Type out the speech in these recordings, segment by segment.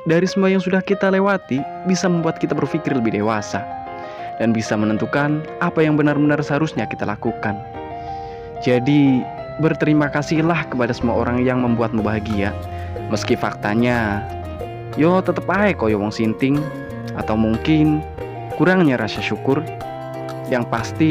dari semua yang sudah kita lewati bisa membuat kita berpikir lebih dewasa dan bisa menentukan apa yang benar-benar seharusnya kita lakukan. Jadi berterima kasihlah kepada semua orang yang membuatmu bahagia, meski faktanya yo tetep ae koyo wong sinting, atau mungkin kurangnya rasa syukur. Yang pasti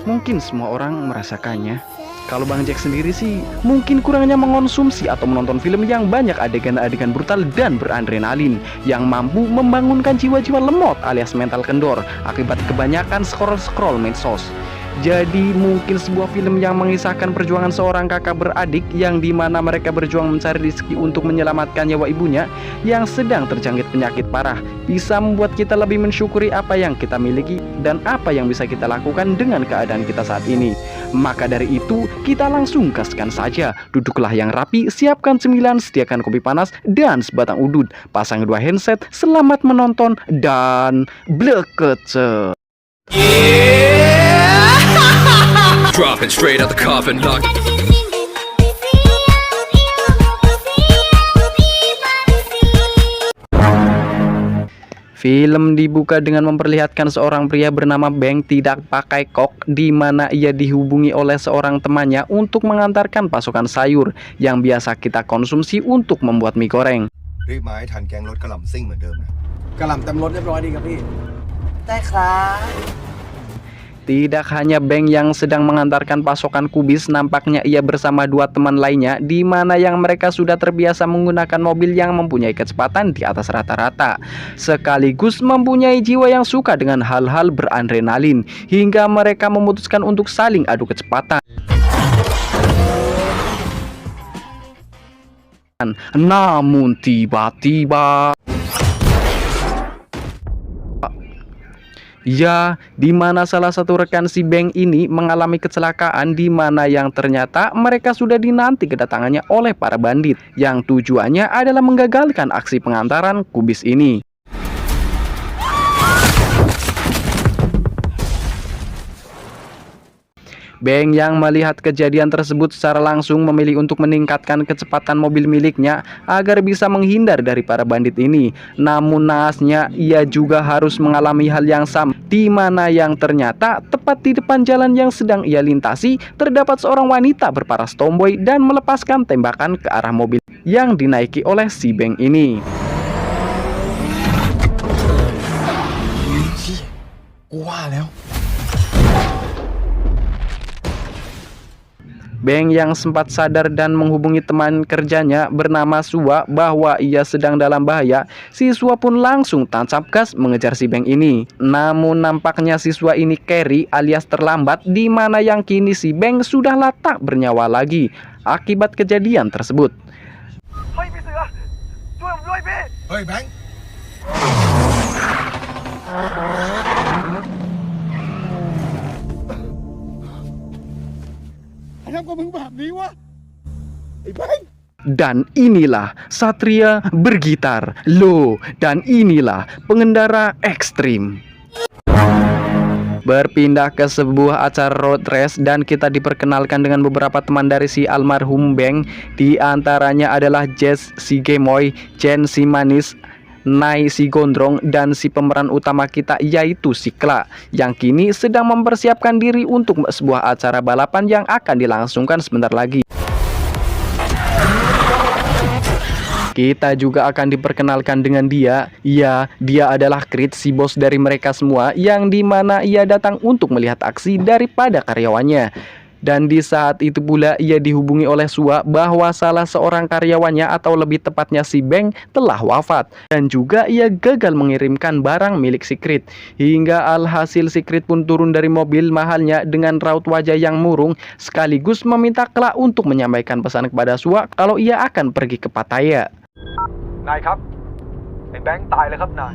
mungkin semua orang merasakannya. Kalau Bang Jack sendiri sih mungkin kurangnya mengonsumsi atau menonton film yang banyak adegan-adegan brutal dan beradrenalin yang mampu membangunkan jiwa-jiwa lemot alias mental kendor akibat kebanyakan scroll-scroll medsos. Jadi mungkin sebuah film yang mengisahkan perjuangan seorang kakak beradik yang dimana mereka berjuang mencari rezeki untuk menyelamatkan nyawa ibunya yang sedang terjangkit penyakit parah bisa membuat kita lebih mensyukuri apa yang kita miliki dan apa yang bisa kita lakukan dengan keadaan kita saat ini. Maka dari itu kita langsung gaskan saja. Duduklah yang rapi, siapkan cemilan, sediakan kopi panas dan sebatang udut, pasang dua handset, selamat menonton dan blekece. Dropping straight out the coffin, lock. Film dibuka dengan memperlihatkan seorang pria bernama Beng tidak pakai kok, di mana ia dihubungi oleh seorang temannya untuk mengantarkan pasokan sayur yang biasa kita konsumsi untuk membuat mie goreng. รีบมาให้ทันแก๊งรถกระหล่ำซิ่งเหมือนเดิมนะ กระหล่ำเต็มรถเรียบร้อยดีครับพี่ได้ครับ Tidak hanya Beng yang sedang mengantarkan pasokan kubis, nampaknya ia bersama dua teman lainnya di mana yang mereka sudah terbiasa menggunakan mobil yang mempunyai kecepatan di atas rata-rata, sekaligus mempunyai jiwa yang suka dengan hal-hal beradrenalin hingga mereka memutuskan untuk saling adu kecepatan. Namun tiba-tiba ya, di mana salah satu rekan si Beng ini mengalami kecelakaan di mana yang ternyata mereka sudah dinanti kedatangannya oleh para bandit yang tujuannya adalah menggagalkan aksi pengantaran kubis ini. Beng yang melihat kejadian tersebut secara langsung memilih untuk meningkatkan kecepatan mobil miliknya agar bisa menghindar dari para bandit ini. Namun naasnya ia juga harus mengalami hal yang sama, di mana yang ternyata tepat di depan jalan yang sedang ia lintasi terdapat seorang wanita berparas tomboy dan melepaskan tembakan ke arah mobil yang dinaiki oleh si Beng ini. Beng yang sempat sadar dan menghubungi teman kerjanya bernama Sua bahwa ia sedang dalam bahaya. Si Sua pun langsung tancap gas mengejar si Beng ini. Namun nampaknya si Sua ini carry alias terlambat, di mana yang kini si Beng sudahlah tak bernyawa lagi akibat kejadian tersebut. เฮ้ยแบงค์ Dan inilah Satria bergitar low, dan inilah pengendara ekstrim. Berpindah ke sebuah acara road race dan kita diperkenalkan dengan beberapa teman dari si almarhum Beng. Di antaranya adalah Jess si Gemoy, Jen si Manis, Nai si Gondrong, dan si pemeran utama kita yaitu si Kla yang kini sedang mempersiapkan diri untuk sebuah acara balapan yang akan dilangsungkan sebentar lagi. Kita juga akan diperkenalkan dengan dia. Ya, dia adalah Krit, si bos dari mereka semua, yang dimana ia datang untuk melihat aksi daripada karyawannya. Dan di saat itu pula ia dihubungi oleh Sua bahwa salah seorang karyawannya atau lebih tepatnya si Beng telah wafat. Dan juga ia gagal mengirimkan barang milik si Krit. Hingga alhasil si Krit pun turun dari mobil mahalnya dengan raut wajah yang murung, sekaligus meminta Kla untuk menyampaikan pesan kepada Sua kalau ia akan pergi ke Pattaya. นายครับไอ้แบงค์ตายแล้วครับนาย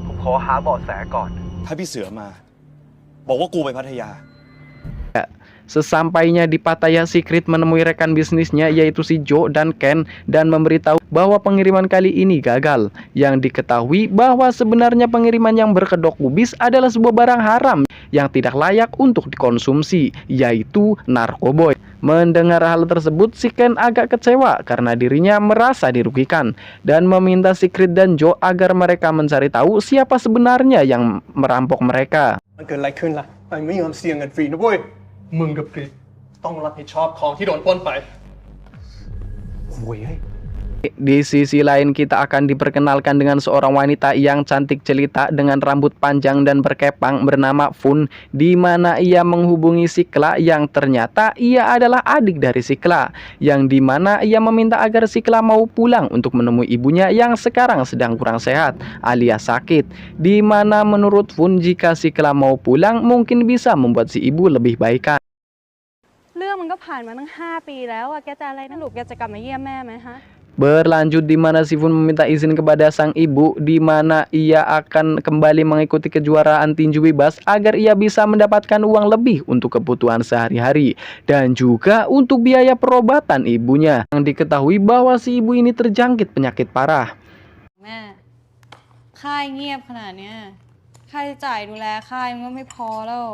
ผมขอหาเบาะแสก่อน ถ้าพี่เสือมาบอกว่ากูไปพัทยา Sesampainya di Pattaya, si Krit menemui rekan bisnisnya yaitu si Joe dan Ken dan memberitahu bahwa pengiriman kali ini gagal. Yang diketahui bahwa sebenarnya pengiriman yang berkedok kubis adalah sebuah barang haram yang tidak layak untuk dikonsumsi, yaitu narkoboy. Mendengar hal tersebut, si Ken agak kecewa karena dirinya merasa dirugikan dan meminta si Creed dan Joe agar mereka mencari tahu siapa sebenarnya yang merampok mereka. มันเกิดอะไรขึ้นล่ะไอ้ไม่ยอมเสียเงินฟรีนะเว้ยมึงกับกรีดต้องรับผิดชอบของที่โดนปล้นไปโว้ย Di sisi lain kita akan diperkenalkan dengan seorang wanita yang cantik jelita dengan rambut panjang dan berkepang bernama Fun, di mana ia menghubungi Sikla yang ternyata ia adalah adik dari Sikla, yang di mana ia meminta agar Sikla mau pulang untuk menemui ibunya yang sekarang sedang kurang sehat alias sakit, di mana menurut Fun jika Sikla mau pulang mungkin bisa membuat si ibu lebih baikan. เรื่องมันก็ผ่านมาตั้ง5 ปีแล้วอะแกจะอะไรนะลูกแกจะกลับมาเยี่ยมแม่ไหมฮะ Berlanjut di mana si Fun meminta izin kepada sang ibu di mana ia akan kembali mengikuti kejuaraan tinju bebas agar ia bisa mendapatkan uang lebih untuk kebutuhan sehari-hari dan juga untuk biaya perobatan ibunya. Yang diketahui bahwa si ibu ini terjangkit penyakit parah. แม่ค่ายเงียบขนาดเนี้ยค่าใช้จ่ายดูแลค่ายมันก็ไม่พอแล้ว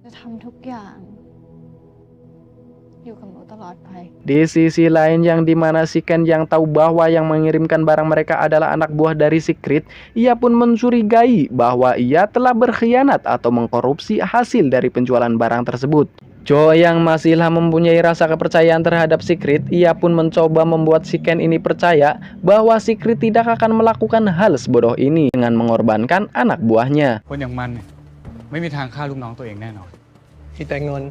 จะทำทุกอย่างอยู่กับหนูตลอดไป Di sisi lain yang dimana si Ken yang tahu bahwa yang mengirimkan barang mereka adalah anak buah dari si Creed, ia pun mencurigai bahwa ia telah berkhianat atau mengkorupsi hasil dari penjualan barang tersebut. Joe yang masihlah mempunyai rasa kepercayaan terhadap si Creed, ia pun mencoba membuat si Ken ini percaya bahwa si Creed tidak akan melakukan hal sebodoh ini dengan mengorbankan anak buahnya. คนอย่างมันเนี่ยไม่มีทางฆ่าลูกน้องตัวเองแน่นอน ที่แต่เงิน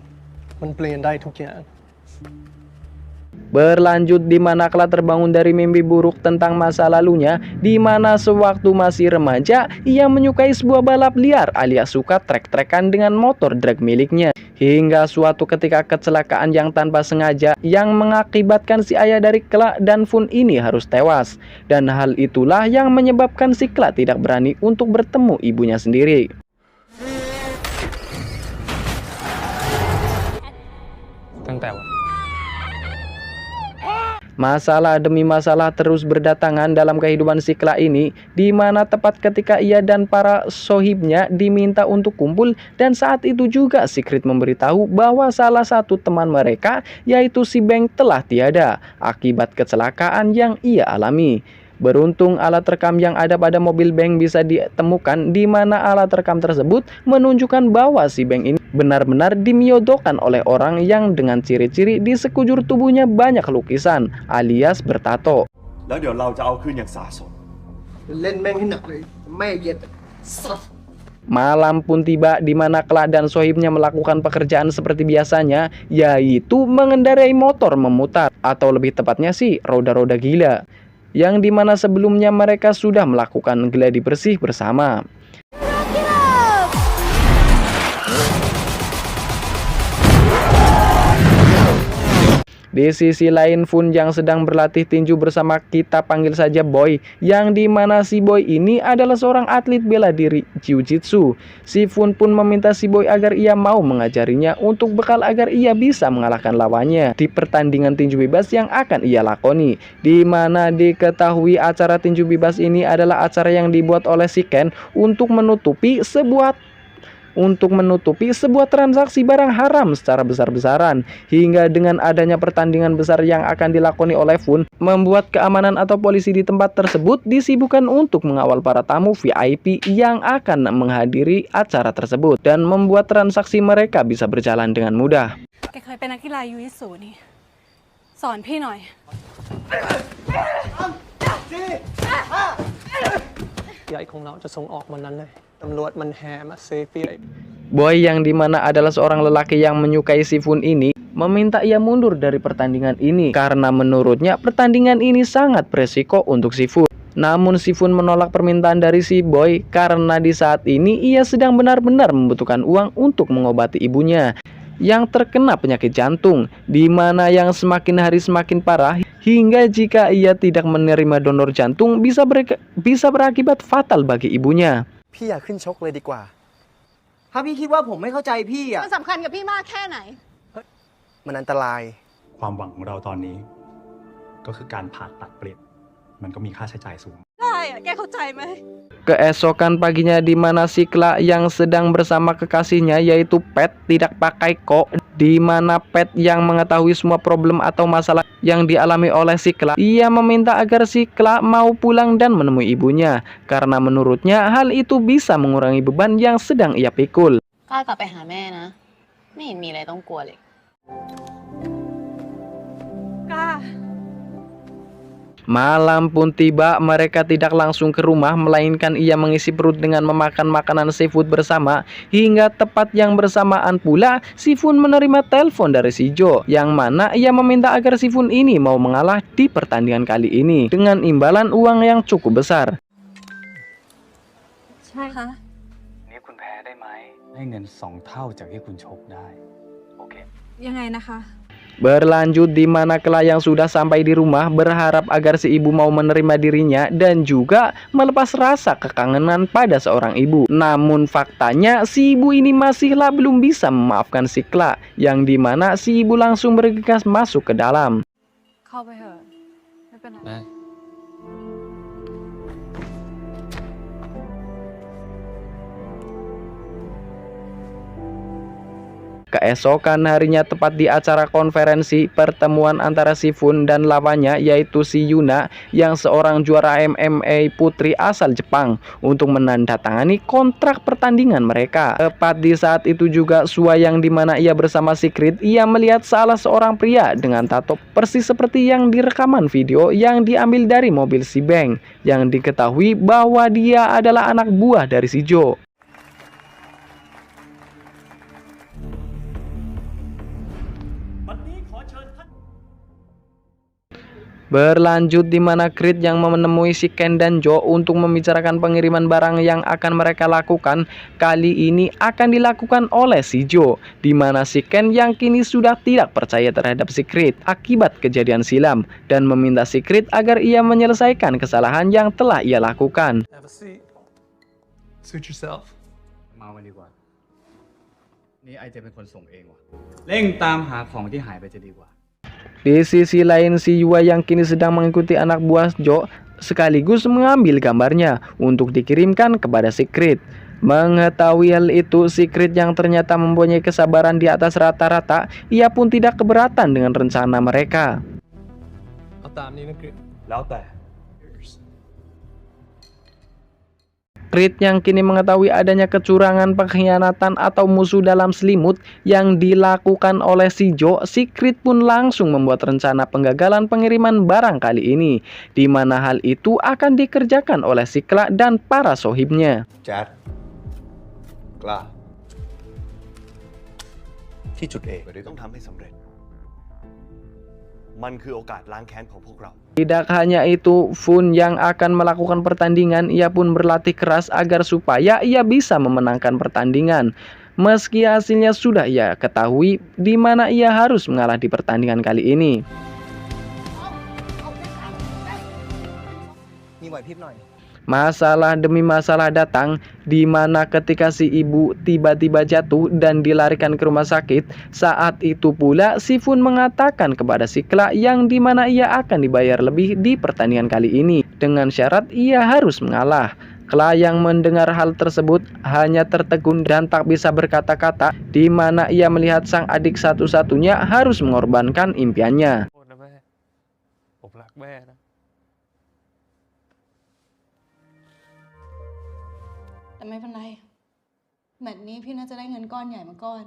มันเปลี่ยนได้ทุกอย่าง Berlanjut di mana Kla terbangun dari mimpi buruk tentang masa lalunya, di mana sewaktu masih remaja ia menyukai sebuah balap liar alias suka trek-trekan dengan motor drag miliknya. Hingga suatu ketika kecelakaan yang tanpa sengaja yang mengakibatkan si ayah dari Kla dan Fun ini harus tewas. Dan hal itulah yang menyebabkan si Kla tidak berani untuk bertemu ibunya sendiri. Masalah demi masalah terus berdatangan dalam kehidupan si Kla ini, di mana tepat ketika ia dan para sohibnya diminta untuk kumpul, dan saat itu juga si Creed memberitahu bahwa salah satu teman mereka yaitu si Beng telah tiada akibat kecelakaan yang ia alami. Beruntung alat rekam yang ada pada mobil Beng bisa ditemukan, di mana alat rekam tersebut menunjukkan bahwa si Beng ini benar-benar dimiodokan oleh orang yang dengan ciri-ciri di sekujur tubuhnya banyak lukisan alias bertato. แล้วเดี๋ยวเราจะเอาคืนอย่างสาสม เล่นแม่งให้หนักเลยแม่เย็ดสัส Malam pun tiba di mana Kla dan sohibnya melakukan pekerjaan seperti biasanya, yaitu mengendarai motor memutar, atau lebih tepatnya sih roda-roda gila, yang dimana sebelumnya mereka sudah melakukan gladi bersih bersama. Di sisi lain, Fun yang sedang berlatih tinju bersama, kita panggil saja Boy, yang dimana si Boy ini adalah seorang atlet bela diri jiu-jitsu. Si Fun pun meminta si Boy agar ia mau mengajarinya untuk bekal agar ia bisa mengalahkan lawannya di pertandingan tinju bebas yang akan ia lakoni. Di mana diketahui acara tinju bebas ini adalah acara yang dibuat oleh si Ken untuk menutupi sebuah transaksi barang haram secara besar-besaran, hingga dengan adanya pertandingan besar yang akan dilakoni oleh Fun, membuat keamanan atau polisi di tempat tersebut disibukkan untuk mengawal para tamu VIP yang akan menghadiri acara tersebut dan membuat transaksi mereka bisa berjalan dengan mudah. แกเคยเป็นนักกีฬายูยิสูนี่สอนพี่หน่อย ใหญ่ของเราจะส่งออกวันนั้นเลยตำรวจมันแห่มาเซฟพี่เลย Boy yang dimana adalah seorang lelaki yang menyukai si Fun ini meminta ia mundur dari pertandingan ini karena menurutnya pertandingan ini sangat beresiko untuk si Fun. Namun si Fun menolak permintaan dari si Boy karena di saat ini ia sedang benar-benar membutuhkan uang untuk mengobati ibunya yang terkena penyakit jantung, di mana yang semakin hari semakin parah, hingga jika ia tidak menerima donor jantung bisa berakibat fatal bagi ibunya. พี่อยากขึ้นชกเลยดีกว่า ถ้าพี่คิดว่าผมไม่เข้าใจพี่อ่ะ มันสำคัญกับพี่มากแค่ไหน มันอันตราย ความหวังของเราตอนนี้ก็คือการผ่าตัดเปลี่ยนมันก็มีค่าใช้จ่ายสูง อะไร อ่ะแกเข้าใจไหม Keesokan paginya di mana Sikla yang sedang bersama kekasihnya yaitu Pet tidak pakai kok, di mana Pet yang mengetahui semua problem atau masalah yang dialami oleh Sikla, ia meminta agar Sikla mau pulang dan menemui ibunya karena menurutnya hal itu bisa mengurangi beban yang sedang ia pikul. กล้ากลับไปหาแม่นะไม่เห็นมีอะไรต้องกลัวเลยกล้า Malam pun tiba, mereka tidak langsung ke rumah, melainkan ia mengisi perut dengan memakan makanan seafood bersama. Hingga tepat yang bersamaan pula, Sifun menerima telepon dari si Jo, yang mana ia meminta agar Sifun ini mau mengalah di pertandingan kali ini dengan imbalan uang yang cukup besar. ใช่ค่ะ นี่คุณแพ้ได้ไหมให้เงิน2 เท่าจากที่คุณชกได้ โอเค ยังไงนะคะ Berlanjut di mana Kla yang sudah sampai di rumah berharap agar si ibu mau menerima dirinya dan juga melepas rasa kekangenan pada seorang ibu. Namun faktanya si ibu ini masihlah belum bisa memaafkan si Kla, yang dimana si ibu langsung bergegas masuk ke dalam. เข้าไปเถอะไม่เป็นไร Keesokan harinya tepat di acara konferensi pertemuan antara Sifun dan lawannya yaitu si Yuna yang seorang juara MMA putri asal Jepang untuk menandatangani kontrak pertandingan mereka. Tepat di saat itu juga Sua yang dimana ia bersama Secret, ia melihat salah seorang pria dengan tato persis seperti yang direkaman video yang diambil dari mobil si Beng, yang diketahui bahwa dia adalah anak buah dari si Jo. Berlanjut di mana Creed yang menemui si Ken dan Joe untuk membicarakan pengiriman barang yang akan mereka lakukan. Kali ini akan dilakukan oleh si Joe, di mana si Ken yang kini sudah tidak percaya terhadap si Creed akibat kejadian silam dan meminta si Creed agar ia menyelesaikan kesalahan yang telah ia lakukan. Have a seat. Suit yourself. มาวันดีกว่า นี่ไอจะเป็นคนส่งเองว่ะเร่งตามหาของที่หายไปจะดีกว่า Di sisi lain, si Yua yang kini sedang mengikuti anak buah Jo sekaligus mengambil gambarnya untuk dikirimkan kepada Secret. Mengetahui hal itu, Secret yang ternyata mempunyai kesabaran di atas rata-rata, ia pun tidak keberatan dengan rencana mereka. เอาตามนี้นะกริด แล้วแต่ Creed yang kini mengetahui adanya kecurangan, pengkhianatan atau musuh dalam selimut yang dilakukan oleh si Jo, si Creed pun langsung membuat rencana penggagalan pengiriman barang kali ini, di mana hal itu akan dikerjakan oleh si Kla dan para sohibnya. แจ๊ดกล้า ที่จุด A ต้องทำให้สำเร็จ มันคือโอกาสล้างแค้นของพวกเรา Tidak hanya itu, Fun yang akan melakukan pertandingan, ia pun berlatih keras agar supaya ia bisa memenangkan pertandingan. Meski hasilnya sudah ia ketahui, di mana ia harus mengalah di pertandingan kali ini. มีไหวพริบหน่อย Masalah demi masalah datang, di mana ketika si ibu tiba-tiba jatuh dan dilarikan ke rumah sakit. Saat itu pula si Fun mengatakan kepada si Kla yang dimana ia akan dibayar lebih di pertandingan kali ini dengan syarat ia harus mengalah. Kla yang mendengar hal tersebut hanya tertegun dan tak bisa berkata-kata, di mana ia melihat sang adik satu-satunya harus mengorbankan impiannya. โทษนะแม่ ผมรักแม่นะ แต่ไม่เป็นไรแมตช์นี้พี่น่าจะได้เงินก้อนใหญ่มาก้อน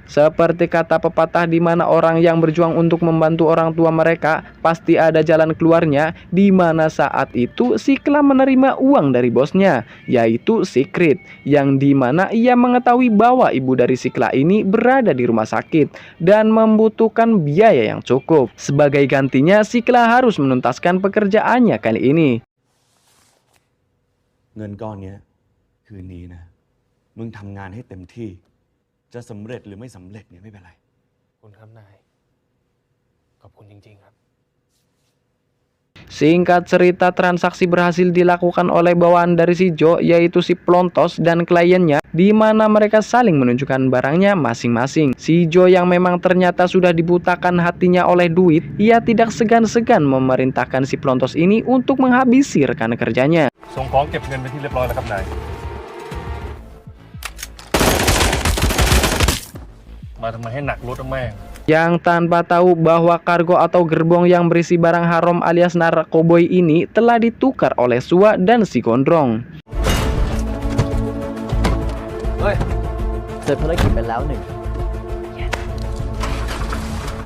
Seperti kata pepatah di mana orang yang berjuang untuk membantu orang tua mereka pasti ada jalan keluarnya, di mana saat itu si Kla menerima uang dari bosnya yaitu Secret, yang di mana ia mengetahui bahwa ibu dari si Kla ini berada di rumah sakit dan membutuhkan biaya yang cukup. Sebagai gantinya si Kla harus menuntaskan pekerjaannya kali ini. เงินก้อนเนี้ยคืนนี้นะ มึงทำงานให้เต็มที่ จะสำเร็จหรือไม่สำเร็จเนี่ยไม่เป็นไร คุณครับนาย ขอบคุณจริงๆครับ Singkat cerita, transaksi berhasil dilakukan oleh bawaan dari si Jo, yaitu si Plontos dan kliennya, di mana mereka saling menunjukkan barangnya masing-masing. Si Jo yang memang ternyata sudah dibutakan hatinya oleh duit, ia tidak segan-segan memerintahkan si Plontos ini untuk menghabisi rekan kerjanya. ส่งของเก็บเงินเป็นที่เรียบร้อยแล้วครับนาย มาทำไมให้หนักรถแม่ง Yang tanpa tahu bahwa kargo atau gerbong yang berisi barang haram alias narkoboy ini telah ditukar oleh Sua dan si Gondrong. เฮ้ย เสร็จภารกิจไปแล้วหนึ่ง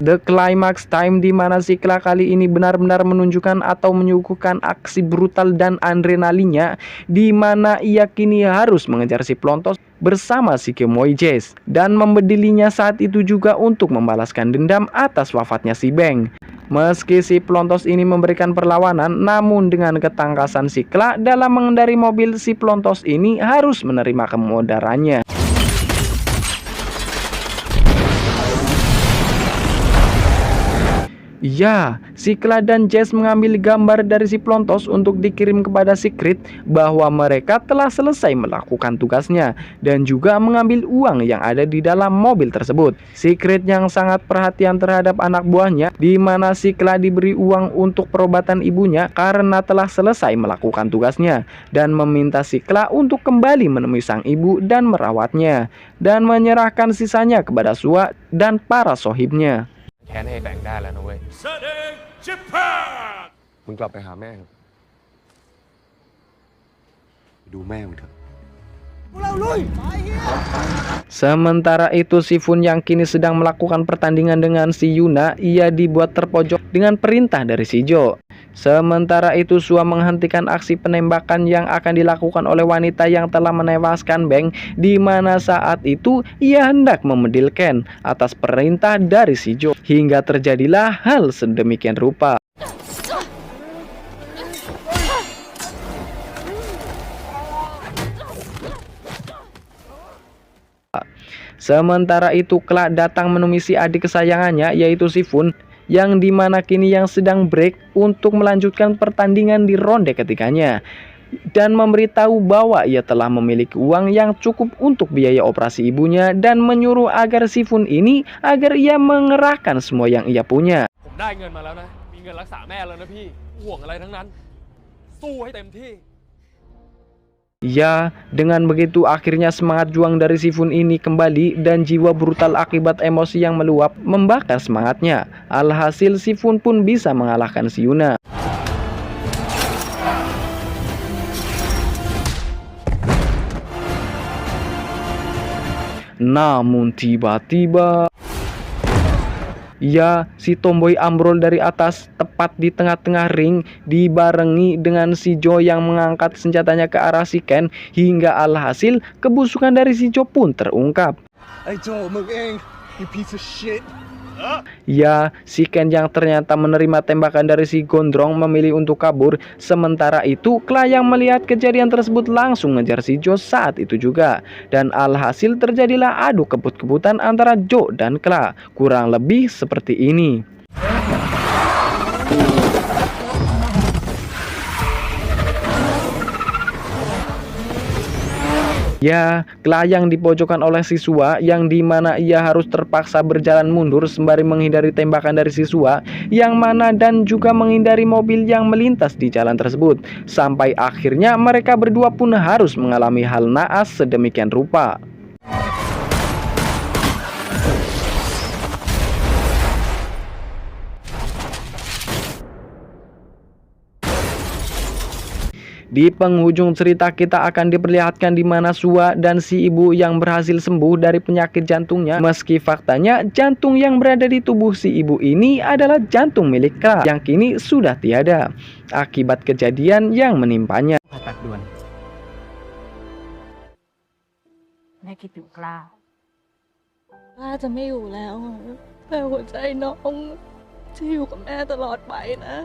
The climax time di mana si Kla kali ini benar-benar menunjukkan atau menyuguhkan aksi brutal dan adrenalinnya, di mana ia kini harus mengejar si Plontos bersama si Kemoy Jazz dan membedilinya saat itu juga untuk membalaskan dendam atas wafatnya si Beng. Meski si Plontos ini memberikan perlawanan, namun dengan ketangkasan si Kla dalam mengendari mobil, si Plontos ini harus menerima kemodarannya. Ya, si Kla dan Jazz mengambil gambar dari si Plontos untuk dikirim kepada Secret bahwa mereka telah selesai melakukan tugasnya dan juga mengambil uang yang ada di dalam mobil tersebut. Secret yang sangat perhatian terhadap anak buahnya, di mana si Kla diberi uang untuk perobatan ibunya karena telah selesai melakukan tugasnya dan meminta si Kla untuk kembali menemui sang ibu dan merawatnya dan menyerahkan sisanya kepada Sua dan para sohibnya. แค้นให้แบ่งได้แล้วนะเว้ย มึงกลับไปหาแม่เถอะไปดูแม่มึงเถอะ Sementara itu si Fun yang kini sedang melakukan pertandingan dengan si Yuna, ia dibuat terpojok dengan perintah dari si Jo. Sementara itu Sua menghentikan aksi penembakan yang akan dilakukan oleh wanita yang telah menewaskan Beng, di mana saat itu ia hendak memedil Ken atas perintah dari si Jo, hingga terjadilah hal sedemikian rupa. Sementara itu Kla datang menemui si adik kesayangannya, yaitu si Fun, yang dimana kini yang sedang break untuk melanjutkan pertandingan di ronde ketiganya, dan memberitahu bahwa ia telah memiliki uang yang cukup untuk biaya operasi ibunya dan menyuruh agar si Fun ini agar ia mengerahkan semua yang ia punya. ผมได้เงินมาแล้วนะ มีเงินรักษาแม่แล้วนะพี่ ห่วงอะไรทั้งนั้น สู้ให้เต็มที่ Ya, dengan begitu akhirnya semangat juang dari si Fun ini kembali dan jiwa brutal akibat emosi yang meluap membakar semangatnya. Alhasil si Fun pun bisa mengalahkan si Yuna. Namun tiba-tiba, ya, si tomboy ambrol dari atas tepat di tengah-tengah ring dibarengi dengan si Jo yang mengangkat senjatanya ke arah si Ken, hingga alhasil kebusukan dari si Jo pun terungkap. ไอ้โจมึงเอง you piece of shit. Ya, si Ken yang ternyata menerima tembakan dari si Gondrong memilih untuk kabur. Sementara itu Kla yang melihat kejadian tersebut langsung ngejar si Jo saat itu juga. Dan alhasil terjadilah adu kebut-kebutan antara Jo dan Kla. Kurang lebih seperti ini. Ya, Kla yang dipojokkan oleh siswa, yang dimana ia harus terpaksa berjalan mundur sembari menghindari tembakan dari siswa, yang mana dan juga menghindari mobil yang melintas di jalan tersebut. Sampai akhirnya mereka berdua pun harus mengalami hal naas sedemikian rupa. Di penghujung cerita kita akan diperlihatkan di mana Sua dan si ibu yang berhasil sembuh dari penyakit jantungnya, meski faktanya jantung yang berada di tubuh si ibu ini adalah jantung milik Kla yang kini sudah tiada akibat kejadian yang menimpanya. แม่คิดถึงกล้าจะไม่อยู่แล้วแต่หัวใจน้องจะอยู่กับแม่ตลอดไปนะ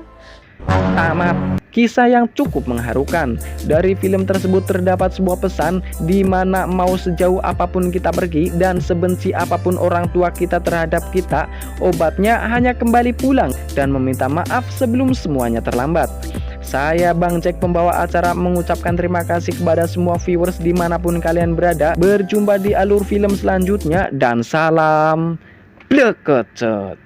Tamat. Kisah yang cukup mengharukan. Dari film tersebut terdapat sebuah pesan di mana mau sejauh apapun kita pergi dan sebenci apapun orang tua kita terhadap kita, obatnya hanya kembali pulang dan meminta maaf sebelum semuanya terlambat. Saya Bang Jack pembawa acara mengucapkan terima kasih kepada semua viewers dimanapun kalian berada. Berjumpa di alur film selanjutnya dan salam blekecet.